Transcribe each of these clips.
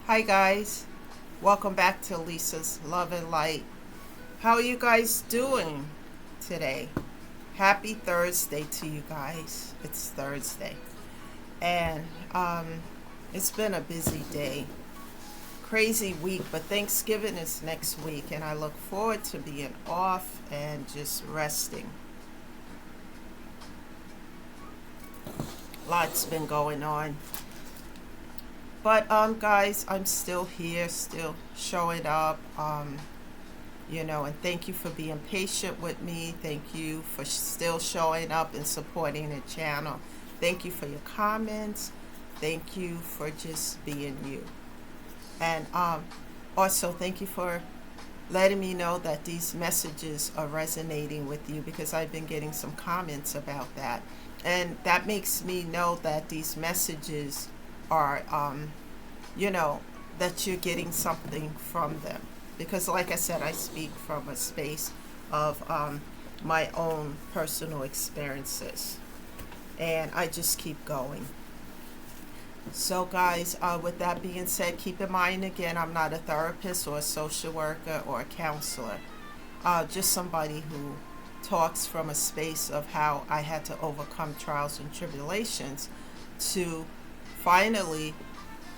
Hi guys, welcome back to Lisa's Love and Light. How are you guys doing today? Happy Thursday to you guys. It's Thursday. And it's been a busy day. Crazy week, but Thanksgiving is next week and I look forward to being off and just resting. Lots been going on. But guys, I'm still here, still showing up. And thank you for being patient with me. Thank you for still showing up and supporting the channel. Thank you for your comments. Thank you for just being you. And also thank you for letting me know that these messages are resonating with you, because I've been getting some comments about that. And that makes me know that these messages are, that you're getting something from them. Because like I said, I speak from a space of my own personal experiences. And I just keep going. So guys, with that being said, keep in mind again, I'm not a therapist or a social worker or a counselor. Just somebody who talks from a space of how I had to overcome trials and tribulations to finally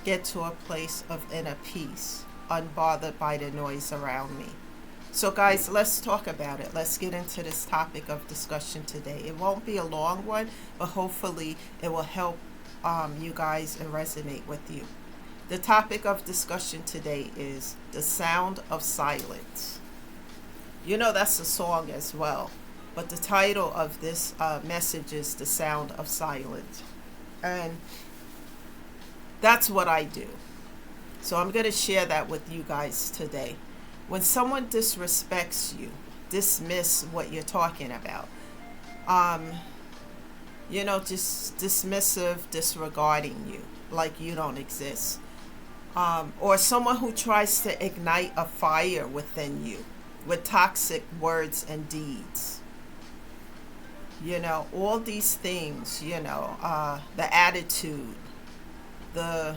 get to a place of inner peace, unbothered by the noise around me. So guys, let's talk about it. Let's get into this topic of discussion today. It won't be a long one, but hopefully it will help you guys and resonate with you. The topic of discussion today is the sound of silence. You know, that's a song as well, but the title of this message is The Sound of Silence. And that's what I do. So I'm going to share that with you guys today. When someone disrespects you, dismiss what you're talking about, just dismissive, disregarding you, like you don't exist. Or someone who tries to ignite a fire within you with toxic words and deeds. All these things, the attitude, the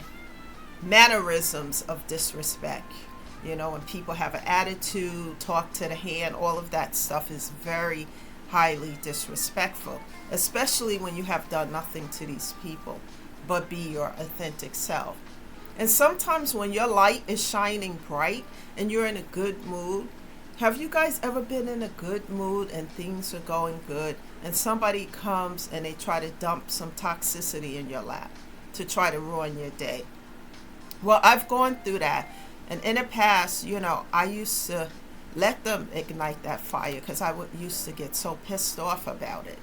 mannerisms of disrespect. When people have an attitude, talk to the hand, all of that stuff is very highly disrespectful, especially when you have done nothing to these people but be your authentic self. And sometimes when your light is shining bright and you're in a good mood, have you guys ever been in a good mood and things are going good and somebody comes and they try to dump some toxicity in your lap to try to ruin your day? Well, I've gone through that. And in the past, I used to let them ignite that fire because used to get so pissed off about it.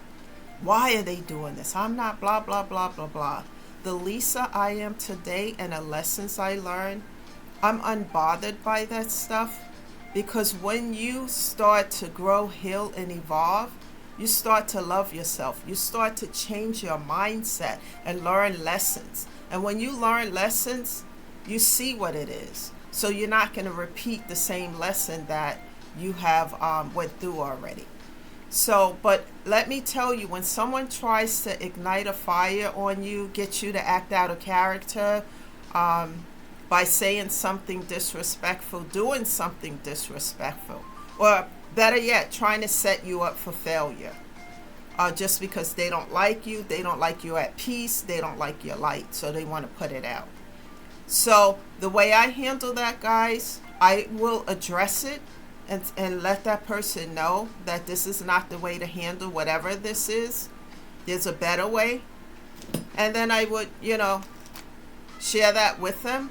Why are they doing this? I'm not blah, blah, blah, blah, blah. The Lisa I am today and the lessons I learned, I'm unbothered by that stuff, because when you start to grow, heal, and evolve, you start to love yourself. You start to change your mindset and learn lessons. And when you learn lessons, you see what it is. So you're not going to repeat the same lesson that you have went through already. So, but let me tell you, when someone tries to ignite a fire on you, get you to act out of character by saying something disrespectful, doing something disrespectful, or better yet, trying to set you up for failure. Just because they don't like you at peace, they don't like your light, so they want to put it out. So the way I handle that, guys, I will address it and let that person know that this is not the way to handle whatever this is. There's a better way. And then I would, share that with them.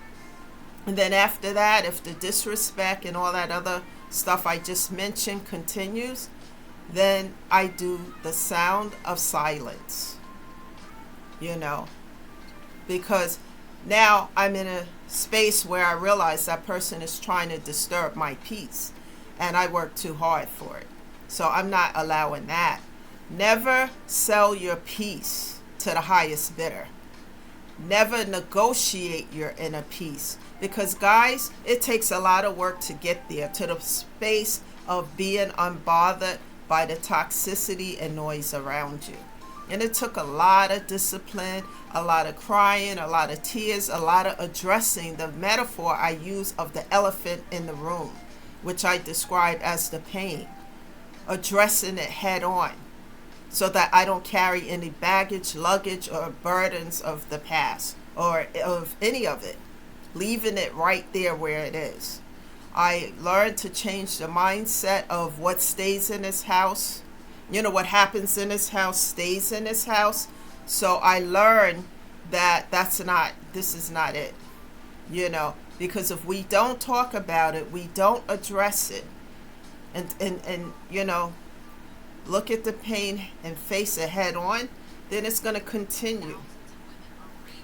And then after that, if the disrespect and all that other stuff I just mentioned continues, then I do the sound of silence, because now I'm in a space where I realize that person is trying to disturb my peace, and I work too hard for it. So I'm not allowing that. Never sell your peace to the highest bidder. Never negotiate your inner peace, because guys, it takes a lot of work to get there, to the space of being unbothered by the toxicity and noise around you. And it took a lot of discipline, a lot of crying, a lot of tears, a lot of addressing the metaphor I use of the elephant in the room, which I describe as the pain, addressing it head on so that I don't carry any baggage, luggage, or burdens of the past or of any of it, leaving it right there where it is. I learned to change the mindset of what stays in this house. What happens in this house stays in this house. So I learned that this is not it, because if we don't talk about it, we don't address it, and look at the pain and face it head on, then it's going to continue.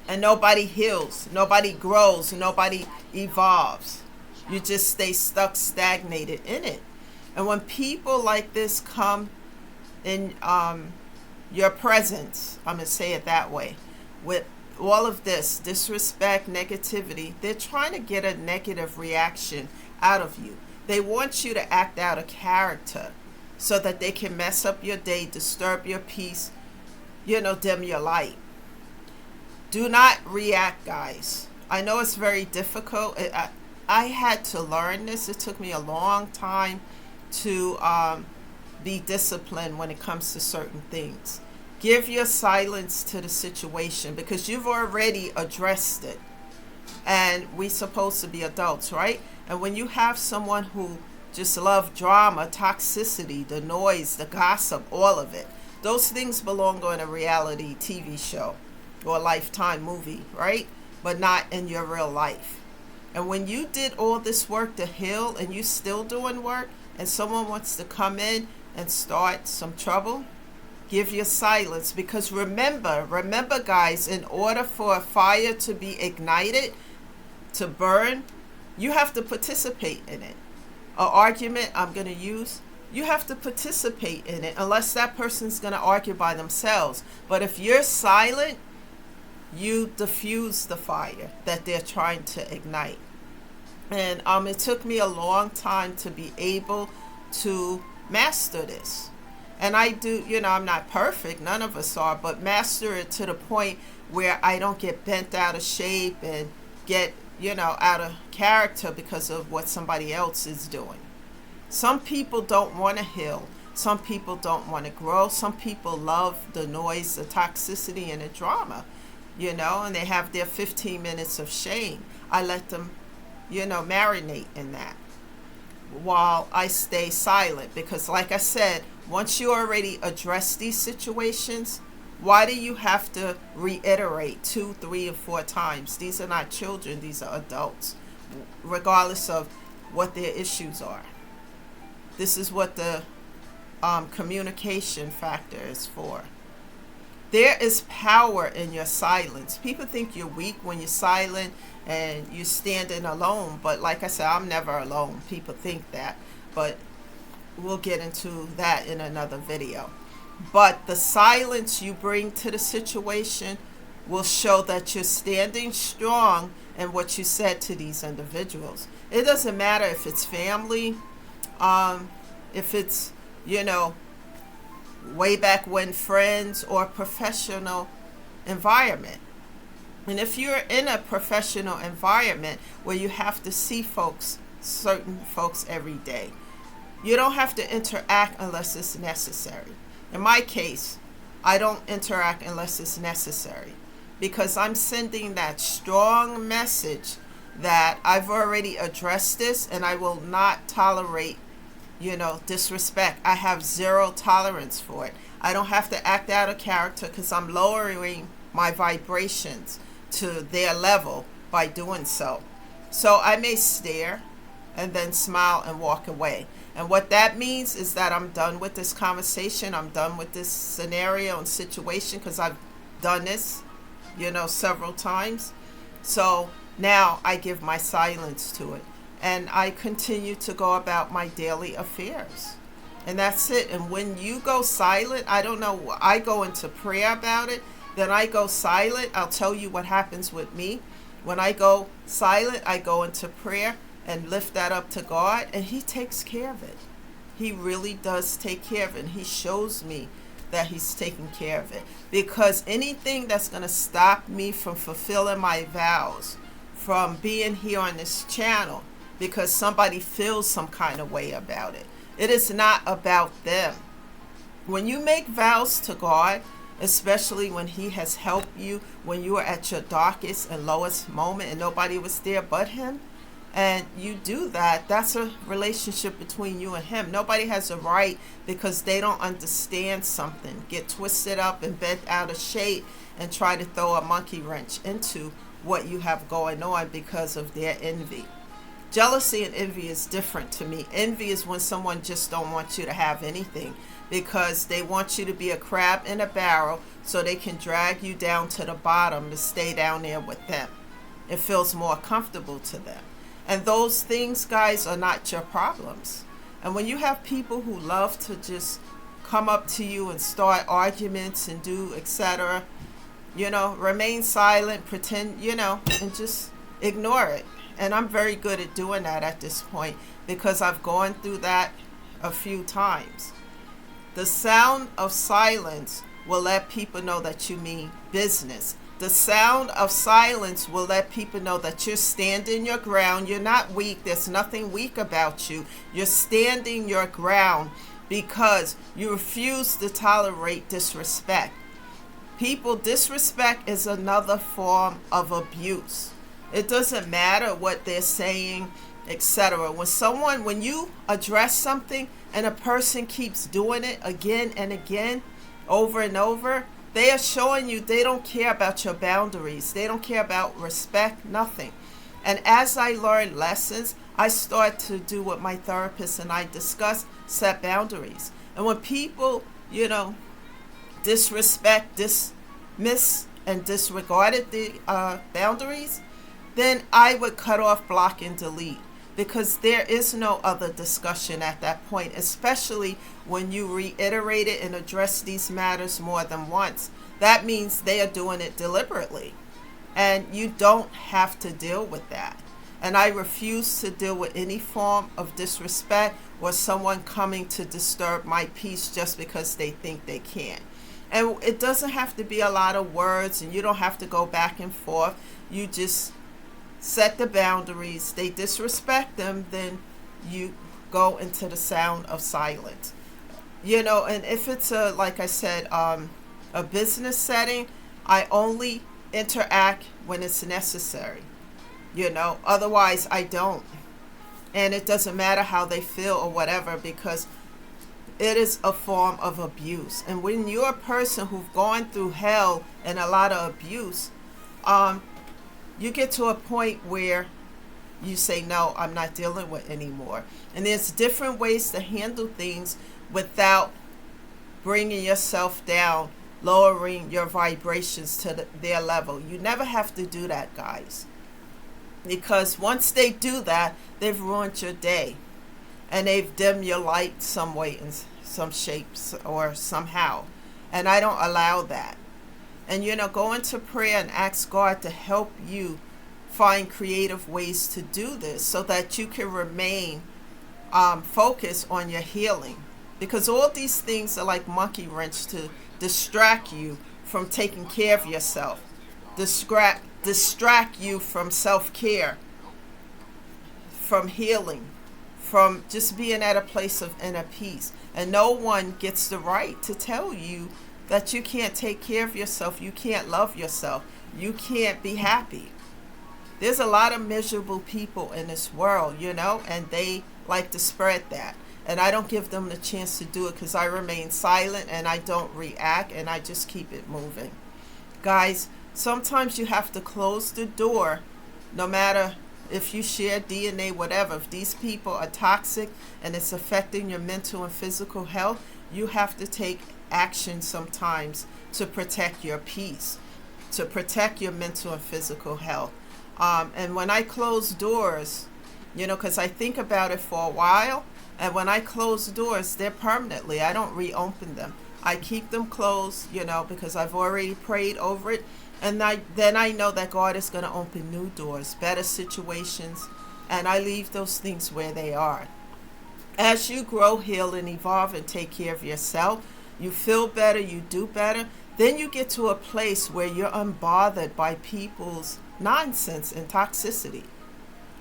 And nobody heals, nobody grows, nobody evolves. You just stay stuck, stagnated in it. And when people like this come in your presence, I'm going to say it that way, with all of this disrespect, negativity, they're trying to get a negative reaction out of you. They want you to act out a character so that they can mess up your day, disturb your peace, dim your light. Do not react, guys. I know it's very difficult. I had to learn this. It took me a long time to be disciplined when it comes to certain things. Give your silence to the situation because you've already addressed it. And we're supposed to be adults, right? And when you have someone who just love drama, toxicity, the noise, the gossip, all of it, those things belong on a reality TV show or a Lifetime movie, right? But not in your real life. And when you did all this work to heal and you still doing work and someone wants to come in and start some trouble, give your silence. Because remember guys, in order for a fire to be ignited, to burn, you have to participate in it. An argument I'm going to use, you have to participate in it unless that person's going to argue by themselves. But if you're silent, you diffuse the fire that they're trying to ignite. And it took me a long time to be able to master this. And I do, I'm not perfect, none of us are, but master it to the point where I don't get bent out of shape and get, out of character because of what somebody else is doing. Some people don't want to heal. Some people don't want to grow. Some people love the noise, the toxicity, and the drama, and they have their 15 minutes of shame. I let them, marinate in that while I stay silent because, like I said, once you already address these situations, why do you have to reiterate 2, 3, and 4 times? These are not children. These are adults, regardless of what their issues are. This is what the communication factor is for. There is power in your silence. People think you're weak when you're silent and you're standing alone. But like I said, I'm never alone. People think that. But we'll get into that in another video. But the silence you bring to the situation will show that you're standing strong in what you said to these individuals. It doesn't matter if it's family, if it's, way back when friends or professional environment. And if you're in a professional environment where you have to see certain folks every day, you don't have to interact unless it's necessary. In my case, I don't interact unless it's necessary because I'm sending that strong message that I've already addressed this and I will not tolerate, disrespect. I have zero tolerance for it. I don't have to act out of character because I'm lowering my vibrations to their level by doing so. So I may stare and then smile and walk away. And what that means is that I'm done with this conversation. I'm done with this scenario and situation because I've done this, several times. So now I give my silence to it. And I continue to go about my daily affairs. And that's it. And when you go silent, I don't know, I go into prayer about it. Then I go silent. I'll tell you what happens with me. When I go silent, I go into prayer and lift that up to God. And He takes care of it. He really does take care of it. And He shows me that he's taking care of it. Because anything that's going to stop me from fulfilling my vows, from being here on this channel, because somebody feels some kind of way about it, it is not about them. When you make vows to God, especially when he has helped you when you are at your darkest and lowest moment and nobody was there but him, and you do that, that's a relationship between you and him. Nobody has a right, because they don't understand something, get twisted up and bent out of shape and try to throw a monkey wrench into what you have going on because of their envy. Jealousy and envy is different to me. Envy is when someone just don't want you to have anything, because they want you to be a crab in a barrel so they can drag you down to the bottom to stay down there with them. It feels more comfortable to them. And those things, guys, are not your problems. And when you have people who love to just come up to you and start arguments and do etc., remain silent, pretend, and just ignore it. And I'm very good at doing that at this point, because I've gone through that a few times. The sound of silence will let people know that you mean business. The sound of silence will let people know that you're standing your ground. You're not weak. There's nothing weak about you. You're standing your ground because you refuse to tolerate disrespect. People, disrespect is another form of abuse. It doesn't matter what they're saying, etc. When you address something and a person keeps doing it again and again, over and over, they are showing you they don't care about your boundaries. They don't care about respect, nothing. And as I learn lessons, I start to do what my therapist and I discuss, set boundaries. And when people, disrespect, dismiss, and disregarded the boundaries, then I would cut off, block, and delete. Because there is no other discussion at that point, especially when you reiterate it and address these matters more than once. That means they are doing it deliberately. And you don't have to deal with that. And I refuse to deal with any form of disrespect or someone coming to disturb my peace just because they think they can. And it doesn't have to be a lot of words, and you don't have to go back and forth. You just set the boundaries. They disrespect them, then you go into the sound of silence. And if it's like I said, a business setting, I only interact when it's necessary. Otherwise I don't. And it doesn't matter how they feel or whatever, because it is a form of abuse. And when you're a person who's gone through hell and a lot of abuse, you get to a point where you say, no, I'm not dealing with anymore. And there's different ways to handle things without bringing yourself down, lowering your vibrations to their level. You never have to do that, guys. Because once they do that, they've ruined your day. And they've dimmed your light some way, in some shapes or somehow. And I don't allow that. And, go into prayer and ask God to help you find creative ways to do this so that you can remain focused on your healing. Because all these things are like monkey wrench to distract you from taking care of yourself. Distract you from self-care, from healing, from just being at a place of inner peace. And no one gets the right to tell you that you can't take care of yourself, you can't love yourself, you can't be happy. There's a lot of miserable people in this world, and they like to spread that. And I don't give them the chance to do it, because I remain silent and I don't react, and I just keep it moving. Guys, sometimes you have to close the door, no matter if you share DNA, whatever. If these people are toxic and it's affecting your mental and physical health, you have to take action sometimes to protect your peace, to protect your mental and physical health. And when I close doors, because I think about it for a while, and when I close doors, they're permanently. I don't reopen them. I keep them closed, because I've already prayed over it. And then I know that God is going to open new doors, better situations, and I leave those things where they are. As you grow, heal, and evolve and take care of yourself, you feel better, you do better, then you get to a place where you're unbothered by people's nonsense and toxicity.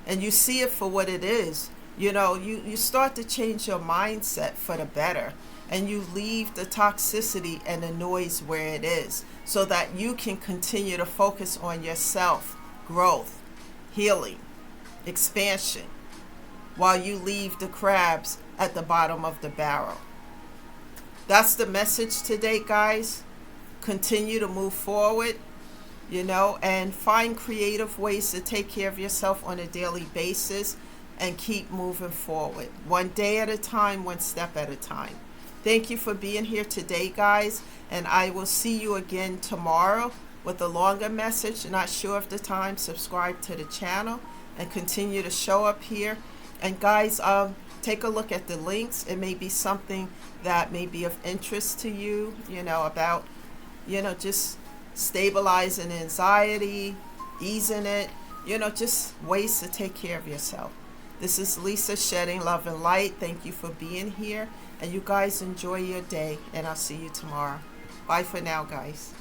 And you see it for what it is. You start to change your mindset for the better. And you leave the toxicity and the noise where it is so that you can continue to focus on yourself, growth, healing, expansion, while you leave the crabs at the bottom of the barrel. That's the message today, guys. Continue to move forward, and find creative ways to take care of yourself on a daily basis and keep moving forward. One day at a time, one step at a time. Thank you for being here today, guys, and I will see you again tomorrow with a longer message. Not sure of the time. Subscribe to the channel and continue to show up here. And guys, take a look at the links. It may be something that may be of interest to you, about, just stabilizing anxiety, easing it, just ways to take care of yourself. This is Lisa, shedding love and light. Thank you for being here. And you guys enjoy your day, and I'll see you tomorrow. Bye for now, guys.